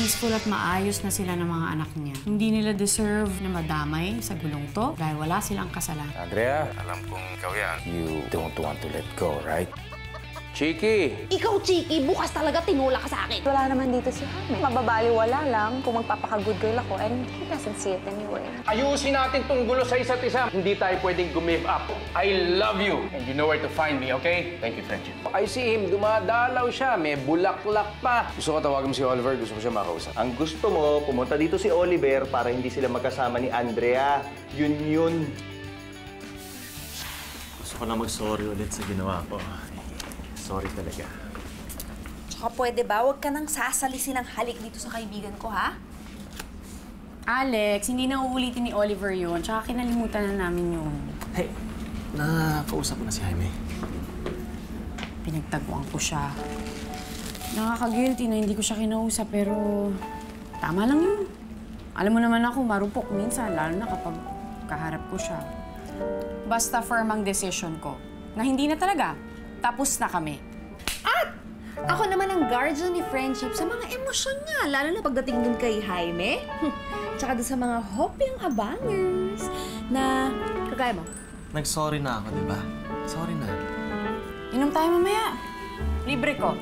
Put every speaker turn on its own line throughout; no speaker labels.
peaceful at maayos na sila ng mga anak niya. Hindi nila deserve na madamay sa gulong to dahil wala silang kasalanan.
Andrea, alam kong ikaw yan. You don't want to let go, right? Chiki!
Ikaw, Chiki, bukas talaga tinula ka sa akin.
Wala naman dito si Jaime. Mababaliwala lang kung magpapaka-good girl ako and he doesn't see it anyway.
Ayusin natin tong gulo sa isa't isa. Hindi tayo pwedeng give up. I love you. And you know where to find me, okay? Thank you, friendship. I see him. Dumadalaw siya. May bulaklak pa.
Gusto ko tawagan mo si Oliver. Gusto ko siya makausap.
Ang gusto mo, pumunta dito si Oliver para hindi sila magkasama ni Andrea. Yun.
Gusto ko na mag-sorry ulit sa ginawa ko. Sorry talaga.
Tsaka pwede ba, huwag ka nang sasalisin ng halik dito sa kaibigan ko, ha?
Alex, hindi na uulitin ni Oliver yun. Tsaka kinalimutan na namin yun.
Hey, nakausap mo na si Jaime.
Pinagtaguan ko siya. Nakaka-guilty na hindi ko siya kinausap, pero tama lang yun. Alam mo naman ako, marupok minsan, lalo na kapag kaharap ko siya. Basta firm ang decision ko na hindi na talaga. Tapos na kami.
At ako naman ang guardian ni friendship sa mga emosyon niya, lalo na pagdating dun kay Jaime. Tsaka dun sa mga hoping abangers na kagaya mo.
Nag-sorry na ako, di ba? Sorry na.
Inom tayo mamaya. Libre ko.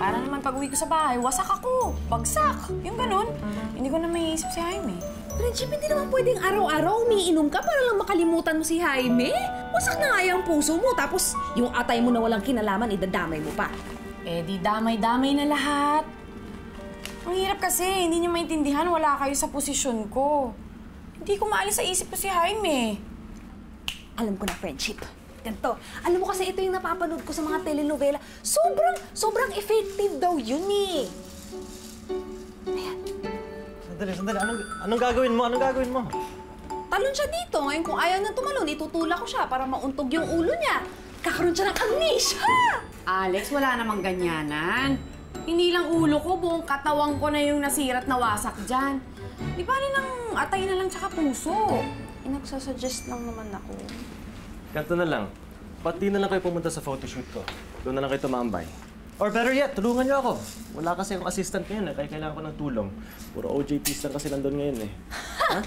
Para naman pag-uwi ko sa bahay, wasak ako. Bagsak. Yung ganun. Hindi ko na may isip si Jaime.
Friendship, hindi naman pwedeng araw-araw umiinom ka para lang makalimutan mo si Jaime. Wasak na nga yung puso mo, tapos yung atay mo na walang kinalaman, idadamay mo pa.
Eh, di damay-damay na lahat. Ang hirap kasi, hindi niyo maintindihan, wala kayo sa posisyon ko. Hindi ko maalis sa isip ko si Jaime.
Alam ko na, friendship. Ganito. Alam mo kasi ito yung napapanood ko sa mga telenovela. Sobrang effective daw yun eh. Ayan.
Sandali. Anong gagawin mo?
Talon siya dito. Ngayon kung ayaw na tumalon, itutulak ko siya para mauntog yung ulo niya. Kakaroon siya ng amnesia!
Alex, wala namang ganyanan. Hindi lang ulo ko, buong katawan ko na yung nasira at nawasak dyan. Di ba rin ang atay na lang tsaka puso?
Nagsasuggest lang naman ako.
Ganto na lang. Ba't di na lang kayo pumunta sa photoshoot ko? Doon na lang kayo tumambay. Or better yet, tulungan niyo ako. Wala kasi akong assistant ngayon kaya kailangan ko ng tulong. Puro OJTs lang kasi nandun ngayon eh. Ha?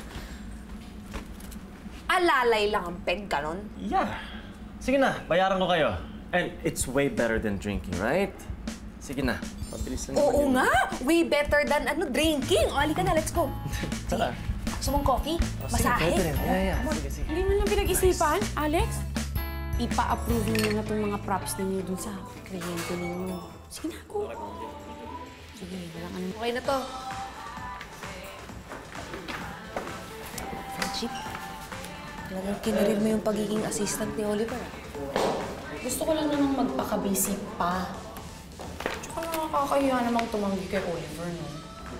Alalay lang ang peg, ganon?
Yeah. Sige na, bayaran ko kayo. And it's way better than drinking, right? Sige na, pabilis lang
Oo
naman yun.
nga! Way better than drinking! O, halika na, let's go.
Tara.
Gusto mong coffee? Masahe?
Sige, pwede rin. Yeah. Sige.
Hindi mo lang pinag-isipan, Alex? Ipa-approve niyo na itong mga props ninyo dun sa kliyente ninyo. Sige na ako. Sige, walang ano.
Okay na to. Friendship, talagang kinarir mo yung pagiging assistant ni Oliver.
Gusto ko lang namang magpaka-busy pa. Tsaka nakakahiya namang tumanggi kay Oliver, no?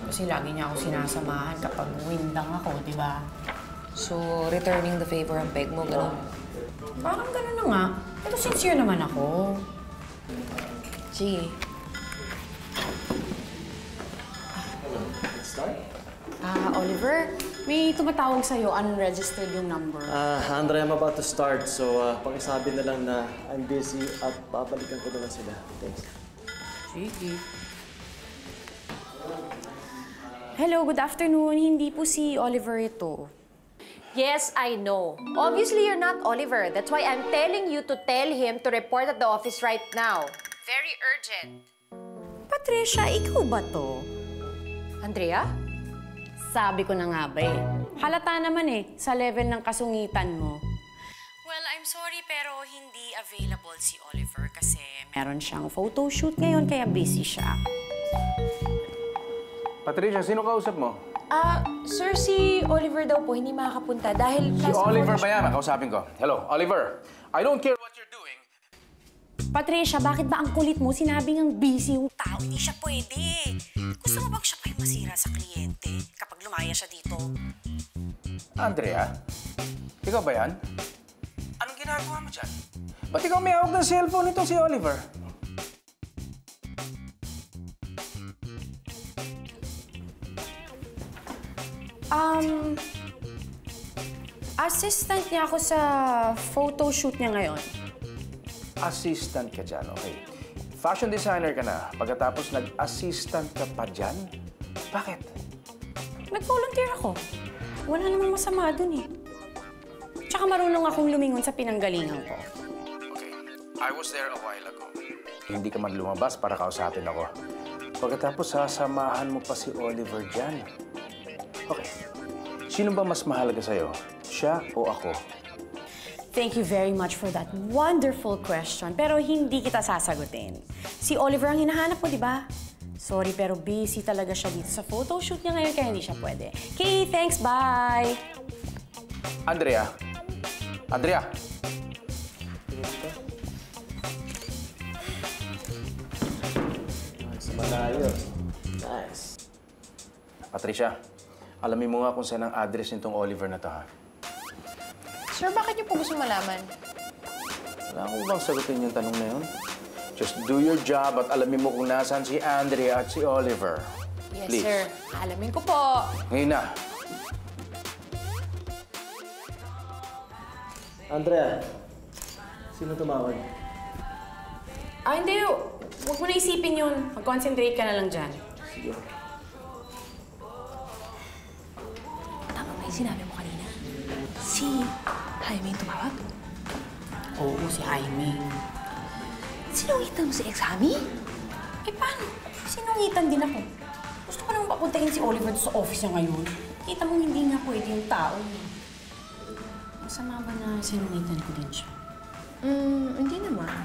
Kasi lagi niya ako sinasamahan kapag windang ako, di ba?
So, returning the favor ang peg mo, gano'n?
Parang gano'n na nga. Pero sincere naman ako.
Sige.
Oliver, may tumatawag sa'yo. Unregistered yung number.
Andre, I'm about to start. So, pakisabi na lang na I'm busy at babalikan ko na lang sila. Thanks.
Sige. Hello, good afternoon. Hindi po si Oliver ito.
Yes, I know. Obviously, you're not Oliver. That's why I'm telling you to tell him to report at the office right now. Very urgent.
Patricia, ikaw ba to?
Andrea?
Sabi ko na nga ba eh. Halata naman eh, sa level ng kasungitan mo. Well, I'm sorry pero hindi available si Oliver kasi meron siyang photoshoot ngayon kaya busy siya.
Patricia, sino kausap mo?
Sir, si Oliver daw po hindi makakapunta dahil...
Si Oliver ba yan? Kausapin ko. Hello, Oliver. I don't care what you're doing.
Patricia, bakit ba ang kulit mo? Sinabing ang busy yung tao, hindi siya pwede. Gusto mo bang siya pa yung masira sa kliyente kapag lumaya siya dito?
Andrea, ikaw ba yan? Anong ginagawa mo dyan? Ba't ikaw may hawak ng cellphone nitong si Oliver?
Assistant niya ako sa photoshoot niya ngayon.
Assistant ka dyan, okay. Fashion designer ka na. Pagkatapos nag-assistant ka pa dyan, Bakit?
Nag-volunteer ako. Wala namang masama dun eh. Tsaka marunong akong lumingon sa pinanggalingan ko.
Okay. I was there a while ago. Hindi ka man lumabas para kausapin ako. Pagkatapos sasamahan mo pa si Oliver dyan. Okay. Sino ba mas mahalaga sa'yo? Siya o ako?
Thank you very much for that wonderful question. Pero hindi kita sasagutin. Si Oliver ang hinahanap mo, di ba? Sorry, pero busy talaga siya dito sa photoshoot niya ngayon, kaya hindi siya pwede. Okay, thanks, bye!
Andrea? Andrea?
Nice, malayo. Nice.
Patricia, alamin mo nga kung saan ang address nitong Oliver na to, ha?
Sir, bakit niyo po gusto malaman?
Wala ko bang sagutin yung tanong na yun? Just do your job at alamin mo kung nasaan si Andrea at si Oliver.
Yes,
Please.
sir. Alamin ko po.
Ngayon na.
Andrea, sino tumawag?
Hindi. Huwag mo na isipin yun. Mag-concentrate ka na lang dyan.
Sige.
Tama ba yung sinabi mo kanina? Si Jaime yung tumawag?
Oo, si Jaime.
Sinungitan mo si ex-Hami?
Paano? Sinungitan din ako. Gusto ko naman papuntahin si Oliver sa office niya ngayon. Kita mo hindi nga pwede yung tao. Masama ba na sinungitan ko din siya?
Hindi naman.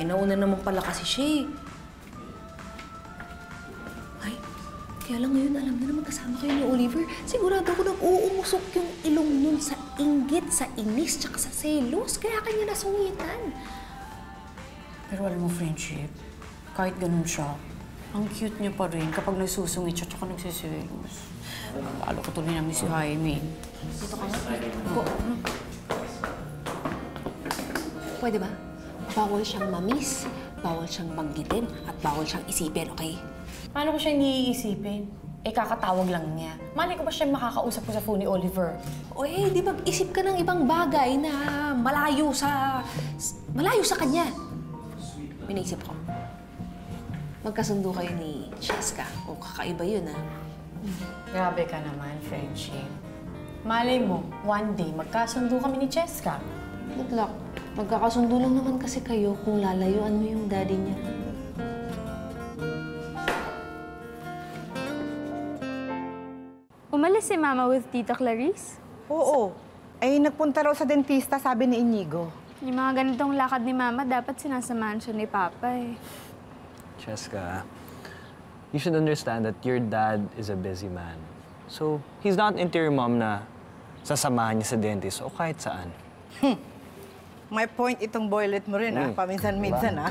Nauna naman pala kasi siya Ay, kaya lang ngayon alam na naman kasama kayo ni Oliver. Sigurado ko nag-uumusok yung ilong nun sa inggit, sa inis, tsaka sa selos. Kaya kanya nasungitan.
Pero alam mo, friendship, kahit ganun siya, ang cute niya pa rin kapag nagsusungit siya tsaka nagsiselos. Lalo ko tuloy namin si Jaime.
Dito ka nga. Pwede ba? Bawal siyang mamiss, bawal siyang banggitin, at bawal siyang isipin, okay?
Paano ko siya hindi iisipin? Kakatawag lang niya. Malay ko ba siya makakausap ko sa phone ni Oliver?
O di mag-isip ka ng ibang bagay na malayo sa kanya. Pinaisip ko. Magkasundo kayo ni Cheska. O kakaiba yun, ha?
Grabe ka naman, friendship. Malay mo, one day magkasundo kami ni Cheska.
Good luck. Magkakasundo lang naman kasi kayo kung lalayuan mo yung daddy niya.
Umalis si Mama with Tita Clarice?
Oo. Ay, nagpunta raw sa dentista, sabi ni Inigo.
Yung mga ganitong lakad ni Mama, dapat sinasamahan siya ni Papa eh.
Cheska, you should understand that your dad is a busy man. So, he's not into your mom na sasamahan niya sa dentist o kahit saan.
May point itong boylet mo rin, ha? Paminsan-minsan, ha?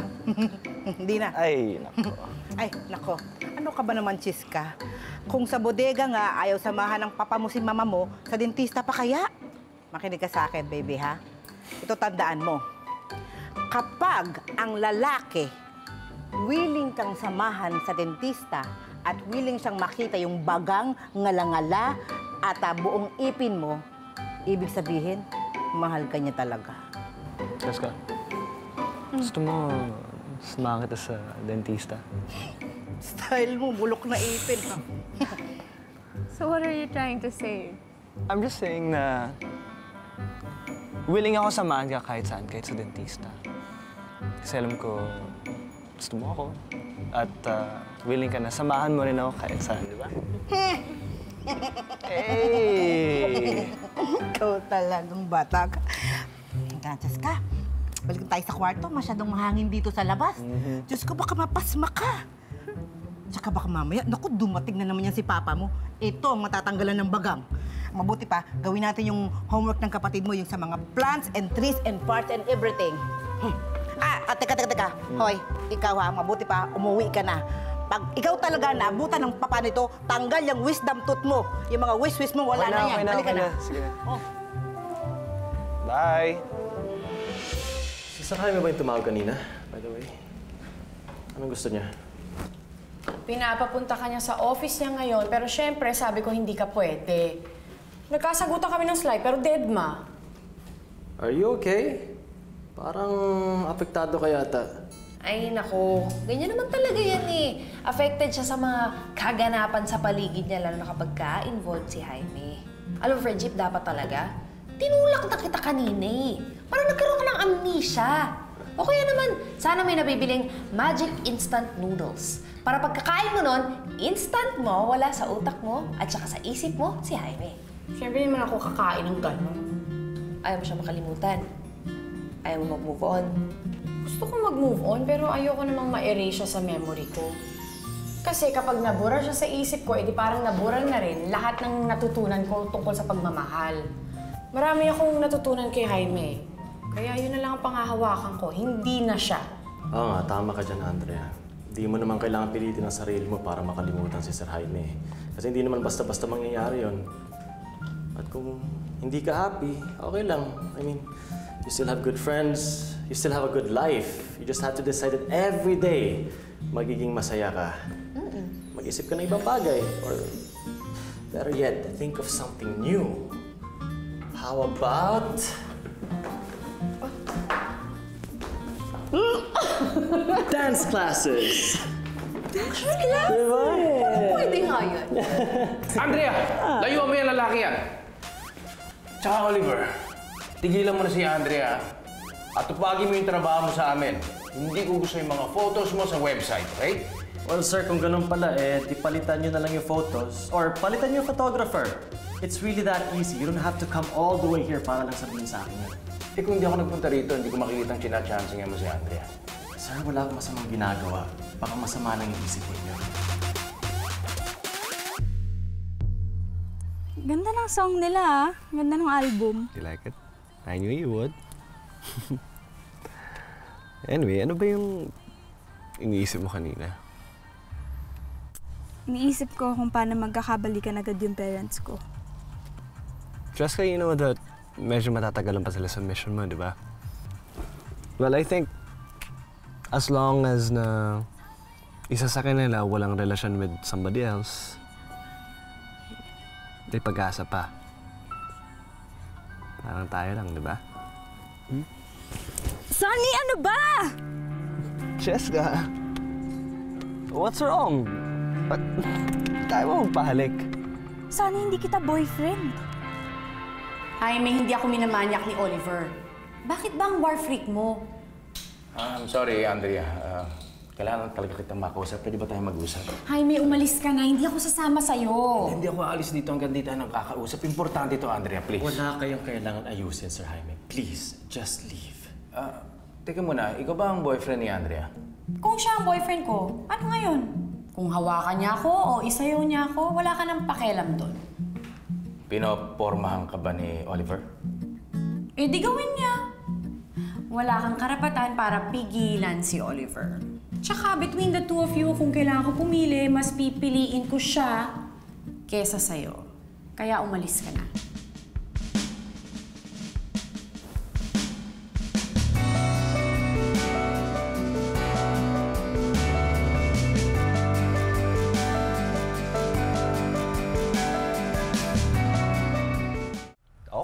Hindi na.
Ay, nako.
Ay, nako. Ano ka ba naman, Chiska? Kung sa bodega nga, ayaw samahan ng papa mo si mama mo, sa dentista pa kaya? Makinig ka sa akin, baby, ha? Ito tandaan mo. Kapag ang lalaki willing kang samahan sa dentista at willing siyang makita yung bagang, ngalangala at buong ipin mo, ibig sabihin, mahal ka niya talaga.
Cheska, gusto mo samahan kita sa dentista?
Style mo, bulok na ipin, ha?
So what are you trying to say?
I'm just saying na willing ako samahan ka kahit saan, kahit sa dentista. Kasi alam ko, gusto mo ako. At willing ka na samahan mo rin ako kahit saan, di ba? Hey!
Ikaw talagang bata ka. Ganchas ka. Balik tayo sa kwarto. Masyadong mahangin dito sa labas. Diyos ko, baka mapasma ka. Tsaka baka mamaya, naku, dumating na naman yan si Papa mo. Ito ang matatanggalan ng bagang. Mabuti pa, gawin natin yung homework ng kapatid mo, yung sa mga plants and trees and parts and everything. Teka. Hoy, ikaw ha, mabuti pa, umuwi ka na. Pag ikaw talaga naabutan ng papa nito, tanggal yung wisdom tooth mo. Yung mga wish-wish mo, wala na yan. Halika na.
Sige na.
Oh.
Bye!
Si Jaime ba yung tumawag kanina, by the way? Anong gusto niya?
Pinapapunta ka niya sa office niya ngayon, pero syempre, sabi ko hindi ka pwede. Nagkasagutan kami ng slide, pero dead ma.
Are you okay? Parang apektado ka yata.
Ay, nako. Ganyan naman talaga yan eh. Affected siya sa mga kaganapan sa paligid niya, lalo na kapag ka-involved si Jaime. Alam mo, friendship dapat talaga. Tinulak na kita kanina eh. Parang nagkaroon ka ng amnesia. O kaya naman, sana may nabibiling magic instant noodles. Para pagkakain mo nun, instant mo, wala sa utak mo, at saka sa isip mo, si Jaime.
Siyempre naman ako kakain ng gano'n.
Ayaw mo siya makalimutan. Ayaw mo mag-move on.
Gusto ko mag-move on, pero ayoko namang ma-erase siya sa memory ko. Kasi kapag nabura siya sa isip ko, edi parang nabura na rin lahat ng natutunan ko tungkol sa pagmamahal. Marami akong natutunan kay Jaime. Kaya yun na lang ang panghahawakan ko, hindi na siya.
Oo nga, tama ka dyan, Andrea. Hindi mo naman kailangan pilitin ang sarili mo para makalimutan si Sir Jaime. Kasi hindi naman basta-basta mangyayari yun. At kung hindi ka happy, okay lang. I mean, you still have good friends, you still have a good life. You just have to decide that every day, magiging masaya ka. Mag-isip ka ng ibang bagay. Or better yet, think of something new. How about... dance classes!
Dance classes?
Diba?
Pwede nga yun.
Andrea! Layuan mo yung lalaki yan! Tsaka Oliver, tigilan mo na si Andrea at tupagin mo yung trabaho mo sa amin. Hindi ko gusto yung mga photos mo sa website, okay?
Well, sir, kung ganun pala, di palitan nyo na lang yung photos or palitan nyo yung photographer. It's really that easy. You don't have to come all the way here para lang sabihin sa akin yun.
Eh kung hindi ako nagpunta rito, hindi ko makikita ang china-chancing mo si Andrea.
Sir, wala akong masamang ginagawa. Baka masama lang yung isip niyo.
Ganda ng song nila ah. Ganda ng album.
You like it? I knew you would. Anyway, ano ba yung iniisip mo kanina?
Iniisip ko kung paano magkakabalikan agad yung parents ko.
Just you know that medyo matatagalan pa sila sa mission mo, di ba? Well, I think as long as na isa sa kanila walang relasyon with somebody else, may pag-asa pa. Parang tayo lang, di ba?
Sunny, ano ba?
Cheska, what's wrong? Ba't tayo mo magpahalik?
Sunny, hindi kita boyfriend.
Jaime, hindi ako minamanyak ni Oliver. Bakit ba ang war freak mo?
I'm sorry, Andrea. Kailangan talaga kitang makausap. Pwede ba tayo mag-usap?
Jaime, umalis ka na. Hindi ako sasama sa'yo.
Hindi ako aalis dito hanggang di tayo nagkakausap. Importante ito, Andrea, please.
Wala kayong kailangan ayusin, Sir Jaime. Please, just leave.
Teka muna, ikaw ba ang boyfriend ni Andrea?
Kung siya ang boyfriend ko, ano ngayon? Kung hawakan niya ako o isayaw niya ako, wala ka nang pakialam doon.
Pinopormahan ka ba ni Oliver?
Eh di gawin niya. Wala kang karapatan para pigilan si Oliver. Tsaka between the two of you, kung kailangan ko pumili, mas pipiliin ko siya kesa sa'yo. Kaya umalis ka na.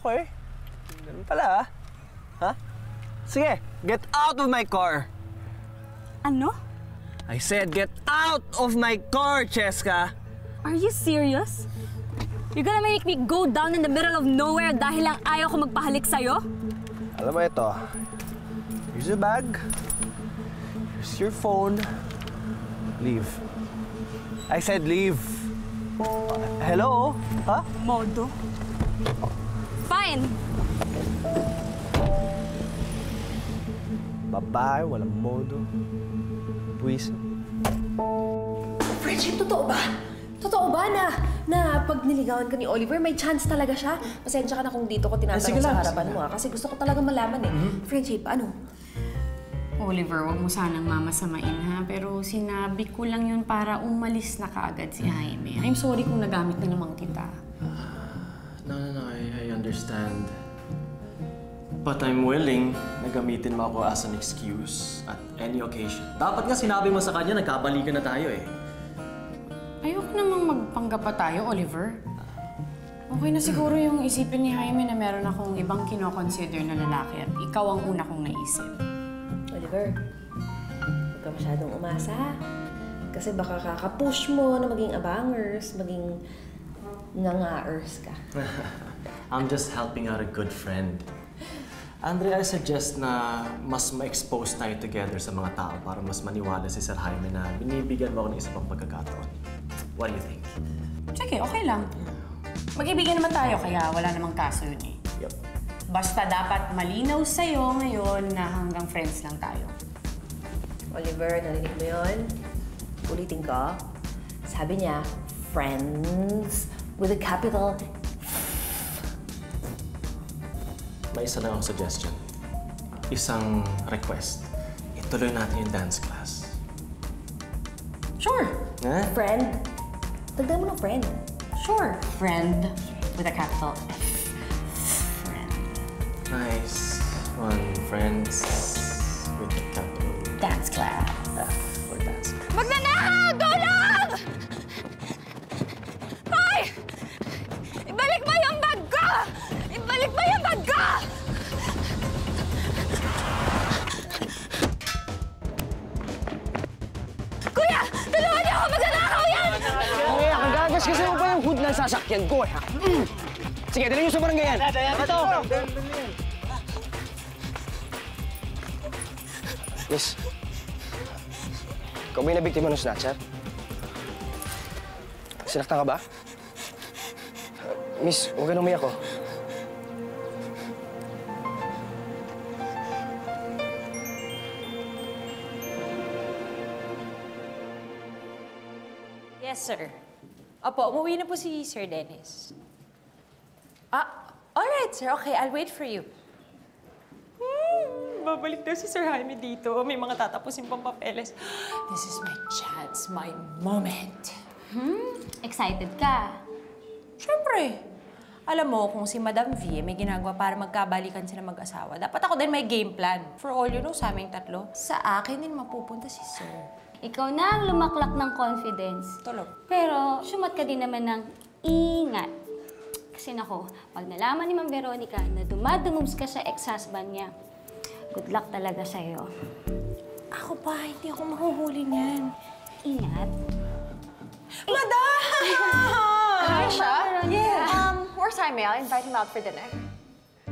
Okay. Ganun pala, ha? Ha? Sige, get out of my car!
Ano?
I said get out of my car, Cheska!
Are you serious? You're gonna make me go down in the middle of nowhere dahil lang ayaw ko magpahalik sa'yo?
Alam mo ito, here's your bag, here's your phone, leave. I said leave. Hello? Ha?
Modo. Fine.
Babae, walang modo. Buwis.
Friendship, totoo ba? Totoo ba na pag niligawan ka ni Oliver, may chance talaga siya? Pasensya ka na kung dito ko tinatanong sa harapan mo, kasi gusto ko talaga malaman eh. Friendship, ano?
Oliver, wag mo sanang mamasamain ha, pero sinabi ko lang yun para umalis na kaagad si Jaime. I'm sorry kung nagamit na naman kita.
No, I understand. But I'm willing na gamitin mo ako as an excuse at any occasion. Dapat nga sinabi mo sa kanya, nagkabalikan na tayo eh.
Ayoko namang magpanggap pa tayo, Oliver. Okay na siguro yung isipin ni Jaime na meron akong ibang kinoconsider na lalaki at ikaw ang una kong naisip.
Oliver, ka masyadong umasa. Kasi baka kakapush mo na maging abangers, maging nangaers ka.
I'm just helping out a good friend. Andrea, I suggest na mas ma-expose tayo together sa mga tao para mas maniwala si Sir Jaime na binibigyan mo ako ng isa pang pagkakataon. What do you think?
Sige, okay lang. Mag-ibigan naman tayo, kaya wala namang kaso yun eh.
Yep.
Basta dapat malinaw sa'yo ngayon na hanggang friends lang tayo.
Oliver, narinig mo yun? Ulitin ko. Sabi niya, friends with a capital.
May isa lang akong suggestion. Isang request. Ituloy natin yung dance class.
Sure.
Eh?
Friend. Dagdag mo ng friend.
Sure. Friend with a capital F. Friend.
Nice one, friends with the capital
Dance class.
F for dance.
Magnanakaw! Go lang! Hoy! Ibalik mo yung bag ko! Ibalik mo yung bag ko! Kuya! Tulungan niyo ako! Magnanakaw yan!
Kuya, kagagas kasi mo pa yung hood ng sasakyan ko, ha? Sige, dali nyo sa barangay yan. Ito! Miss, ikaw ba yung nabiktima ng snatcher? Sinaktan ka ba? Miss, huwag ka nang umiyak ko.
Yes, sir. Opo, umuwi na po si Sir Dennis. All right, sir. Okay, I'll wait for you. Babalik daw si Sir Jaime dito. May mga tatapusin pang papeles. This is my chance, my moment.
Excited ka?
Siyempre. Alam mo, kung si Madam V may ginagawa para magkabalikan sila mag-asawa, dapat ako din may game plan. For all you know, sa aming tatlo, sa akin din mapupunta si Sir.
Ikaw na ang lumaklak ng confidence.
Tulog.
Pero sumat ka din naman ng ingat. Kasi nako, pag nalaman ni Ma'am Veronica na dumadumubs ka sa ex-husband niya, good luck talaga sa'yo.
Ako pa, hindi ako mahuhuli niyan.
Ingat.
Madam!
Trisha?
Yeah.
Where's Jaime? I'll invite him out for dinner.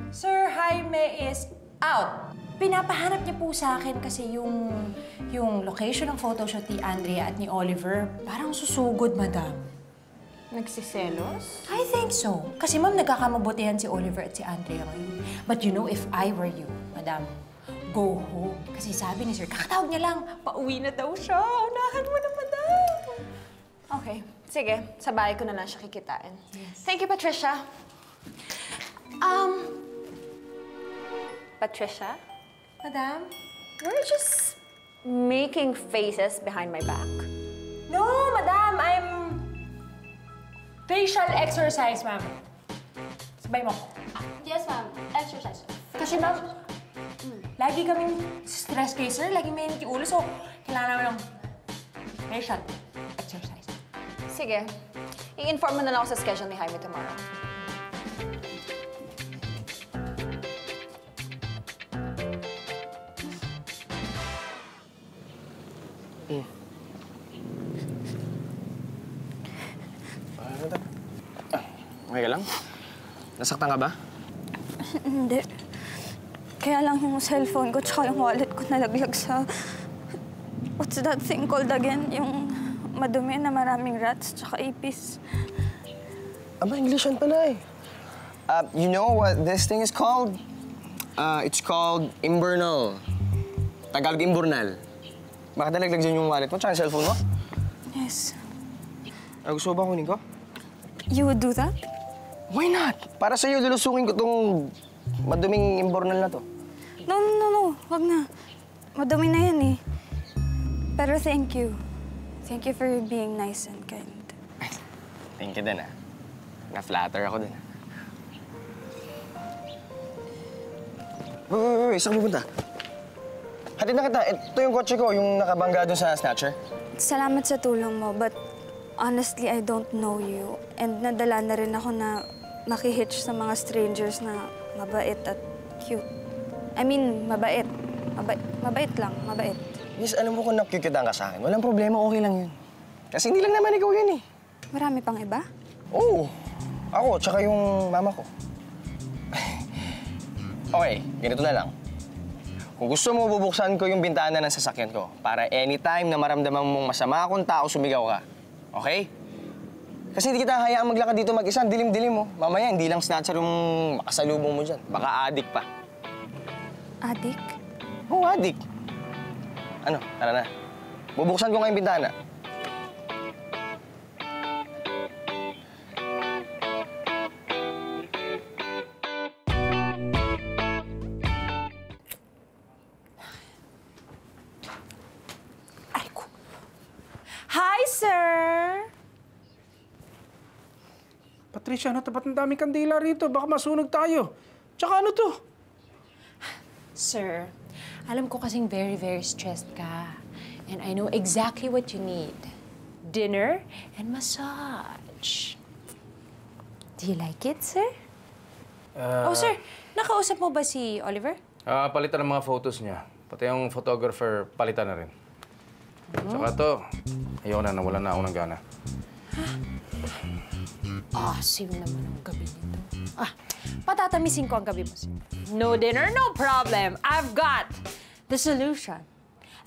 Sir Jaime is out. Pinapahanap niya po sa akin kasi yung location ng photoshoot ni Andrea at ni Oliver, parang susugod, madam.
Nagsiselos?
I think so. Kasi ma'am, nagkakamabutihan si Oliver at si Andrea ngayon. But you know, if I were you, madam, go home. Kasi sabi ni Sir, kakatawag niya lang, pauwi na daw siya. Unahan mo na, madam.
Okay. Sige, sa bahay ko na lang siya kikitain. Yes. Thank you, Patricia. Patricia?
Madam?
You're just making faces behind my back.
No, madam. I'm facial exercise, ma'am. Sabay mo.
Yes, ma'am. Exercise.
Kasi ma'am, lagi kaming stress caser, lagi may init yung ulo, so kailangan namin ng facial exercise.
Sige, i-inform mo na lang ako sa schedule ni Jaime tomorrow.
Okay ka lang? Nasaktan ka ba?
Hindi. Kaya lang yung cellphone ko tsaka yung wallet ko nalaglag sa... What's that thing called again? Yung madumi na maraming rats tsaka apis.
Aba, Englishan pala eh. You know what this thing is called? It's called imburnal. Tagalog imburnal. Bakit nalaglag dyan yung wallet mo tsaka yung cellphone mo?
Yes.
Gusto mo ba kunin ko?
You would do that?
Why not? Para sa'yo, lulusukin ko tong maduming imburnal na to.
No. Wag na. Madumi na yan eh. Pero thank you. Thank you for being nice and kind.
Thank you din, ah. Na-flatter ako din. Wait, saan pupunta? Hatid na kita. Ito yung kotse ko, yung nakabangga doon sa snatcher.
Salamat sa tulong mo, but honestly, I don't know you. And nadala na rin ako na makihitch sa mga strangers na mabait at cute. I mean, mabait. Mabait lang, mabait.
Miss, alam mo kung nakikitaan ka sa akin, walang problema, okay lang yun. Kasi hindi lang naman ikaw yun eh.
Marami pang iba?
Oo. Ako, tsaka yung mama ko. Okay, ganito na lang. Kung gusto mo, bubuksan ko yung bintana ng sasakyan ko para anytime na maramdaman mong masama akong tao, sumigaw ka. Okay? Kasi hindi kita hayaang maglakad dito mag-isa. Dilim-dilim mo. Mamaya, hindi lang snatcher yung makasalubong mo dyan. Baka adik pa.
Adik?
Oo, adik. Ano, tara na. Bubuksan ko nga yung bintana.
Hi, sir!
Patricia, natapat ng daming kandila rito. Baka masunog tayo. Tsaka ano to?
Sir, alam ko kasing very, very stressed ka. And I know exactly what you need. Dinner and massage. Do you like it, sir? Oh, sir, nakausap mo ba si Oliver?
Palitan ng mga photos niya. Pati yung photographer, palitan na rin. Tsaka to, ayoko na, nawalan na ako ng gana.
Asim naman ang gabi nito. Patatamisin ko ang gabi mo, sir. No dinner, no problem. I've got the solution.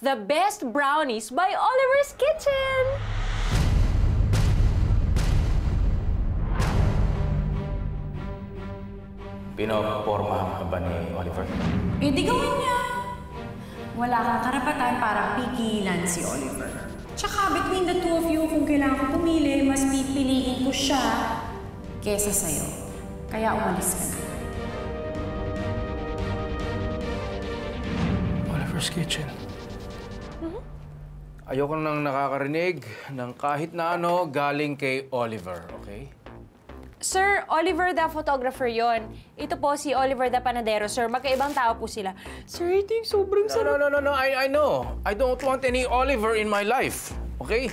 The best brownies by Oliver's Kitchen.
Pinopormahan ka ba ni Oliver?
Eh, di gawin niya. Wala kang karapatan para pigilan si Oliver. Tsaka between the two of you, kung kailangan ko pumili, mas pipiliin ko siya kesa sa'yo. Kaya umalis ka na.
Oliver's Kitchen. Ayoko nang nakakarinig ng kahit na ano galing kay Oliver, okay?
Sir, Oliver the photographer yon. Ito po si Oliver the panadero, sir. Magkaibang tao po sila. Sir, I think sobrang sarap.
No. I know. I don't want any Oliver in my life. Okay?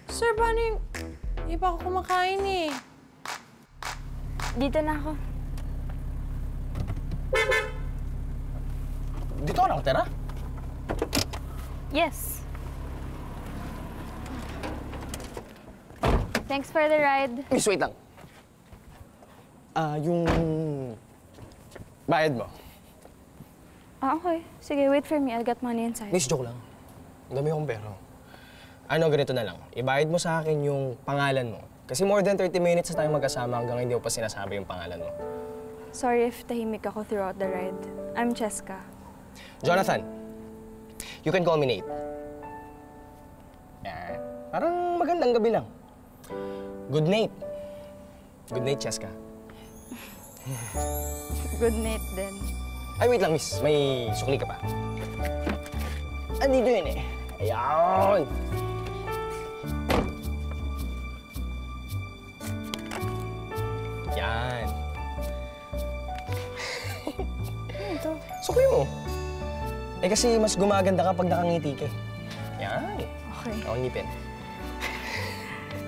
Sir, paano yung... Hindi pa ako kumakain eh.
Dito na ako.
Dito ka nakatira?
Yes. Thanks for the ride.
Miss, wait lang. Yung... bayad mo.
Okay. Sige, wait for me. I'll get money inside.
Miss, joke lang. Ang dami akong pera. Ano, ganito na lang. Ibayad mo sa akin yung pangalan mo. Kasi more than 30 minutes na tayong magkasama hanggang hindi mo pa sinasabi yung pangalan mo.
Sorry if tahimik ako throughout the ride. I'm Cheska.
Jonathan, you can call me Nate. Yan. Parang magandang gabi lang. Good night. Good night, Cheska.
Good night din.
Ay, wait lang, miss. May sukli ka pa. Andito yun eh. Ayan! Yan.
Ano ito?
Sukli mo. Eh kasi mas gumaganda kapag nakangiti ka. Yan.
Okay.
Ako ngipin.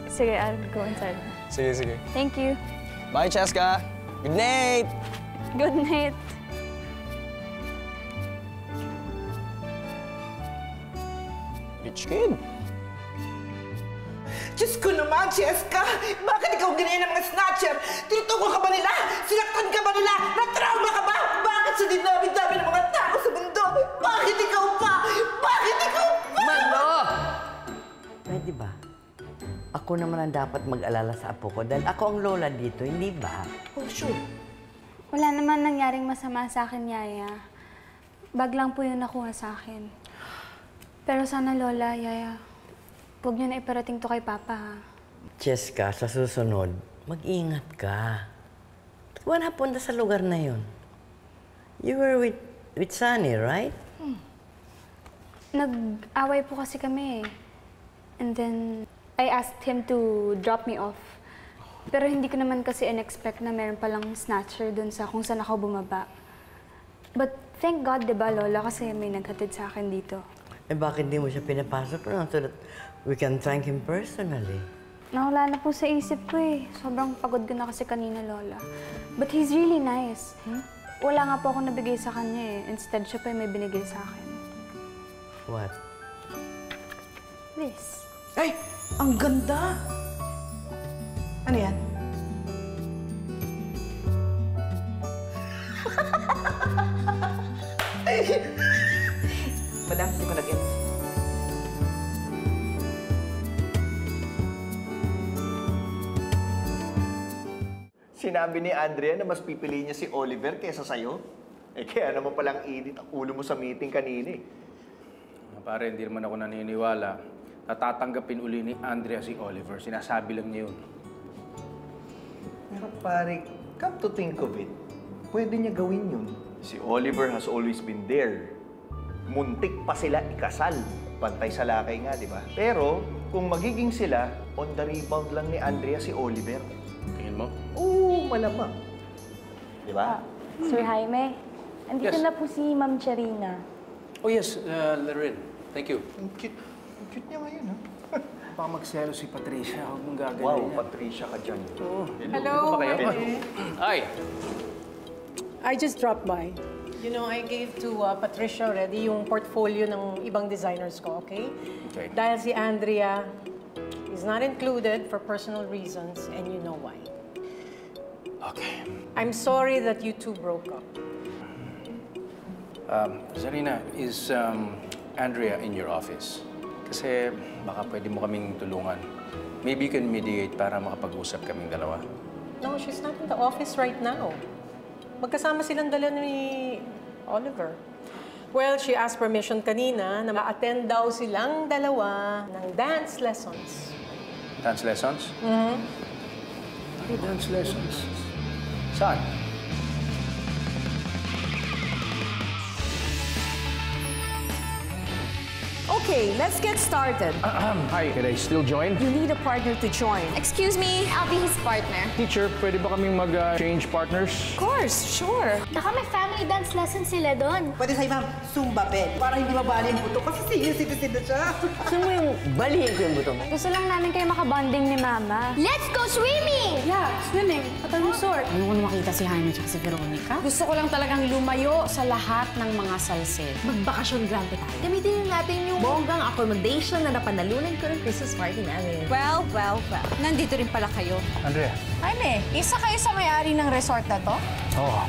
Sige, I'll go inside.
Sige.
Thank you.
Bye, Cheska. Good night!
Good night.
Rich kid.
Diyos ko naman, Cheska! Bakit ikaw ganyan ng mga snatcher? Tinutuko ka ba nila? Sinaktan ka ba nila? Na-trauma ka ba? Bakit sa dinami-dami ng mga tao sa mundo? Bakit ikaw pa? Bakit ikaw pa?
Mano! Pwede ba? Ako naman ang dapat mag-alala sa apo ko dahil ako ang lola dito, hindi ba?
Oh, sure.
Wala naman nangyaring masama sa akin, Yaya. Bag lang po yung nakuha sa akin. Pero sana, Lola, Yaya, huwag niyo na iparating to kay Papa, ha?
Cheska, sa susunod, mag-ingat ka. Huwag napunta sa lugar na yun. You were with Sunny, right?
Nag-away po kasi kami, eh. And then, I asked him to drop me off. Pero hindi ko naman kasi in-expect na meron palang snatcher dun sa kung saan ako bumaba. But thank God, di ba, Lola, kasi may naghatid sa akin dito.
Eh, bakit di mo siya pinapasok na so that we can thank him personally?
Nawala na po sa isip ko, eh. Sobrang pagod ko na kasi kanina, Lola. But he's really nice. Wala nga po ako nabigay sa kanya eh. Instead, siya pa yung may binigay sa akin.
What?
This.
Ay! Ang ganda! Ano yan? Madam, hindi ko nag-get.
Sinabi ni Andrea na mas pipiliin niya si Oliver kaysa sa'yo. Eh kaya naman palang init ang ulo mo sa meeting kanina eh.
Pare, hindi naman ako naniniwala. Natatanggapin uli ni Andrea si Oliver. Sinasabi lang niya yun.
Pero pare, come to think of it, pwede niya gawin yun. Si Oliver has always been there. Muntik pa sila ikasal. Pantay sa lakay nga, di ba? Pero kung magiging sila, on the rebound lang ni Andrea si Oliver.
Tingin mo?
Oo, malamang. Di ba?
Sir Jaime, andito
Yes.
na po si Ma'am Charina.
Oh yes, Lorraine. Thank you.
Ang cute niya ngayon, ha?
Baka magselo si Patricia. Huwag mong gaganyan
Wow,
yan.
Patricia ka dyan.
Hello,
Ano ba kayo?
Jaime.
Ay!
I just dropped by. You know, I gave to Patricia already yung portfolio ng ibang designers ko, okay?
Okay.
Dahil si Andrea is not included for personal reasons, and you know why.
Okay.
I'm sorry that you two broke up.
Zarina, is Andrea in your office? Kasi baka pwede mo kaming tulungan. Maybe you can mediate para makapag-usap kaming dalawa.
No, she's not in the office right now. Magkasama silang dala ni Oliver. Well, she asked permission kanina na ma-attend daw silang dalawa ng dance lessons.
Dance lessons?
Mm-hmm.
Ay, dance lessons. Saan?
Okay, let's get started.
Hi, can I still join?
You need a partner to join.
Excuse me, I'll be his partner.
Teacher, pwede ba kaming mag-change partners?
Of course, sure.
Baka may family dance lesson sila doon.
Pwede sa'yo, ma'am, Zumba bed. Para hindi mabali yung buto kasi senior citizen na siya.
Gusto mo yung balihin ko yung buto mo?
Gusto lang namin kayo makabonding ni Mama. Let's go swimming!
Yeah, swimming. At ang resort. Ayoko na makita si Jaime at si Veronica. Gusto ko lang talagang lumayo sa lahat ng mga salsel.
Magbakasyon grande tayo. Gamitin natin yung bonggang accommodation na napanalunan ko ng Christmas party namin.
Well. Nandito rin pala kayo.
Andrea.
Jaime, isa kayo sa may-ari ng resort na to?
Oo.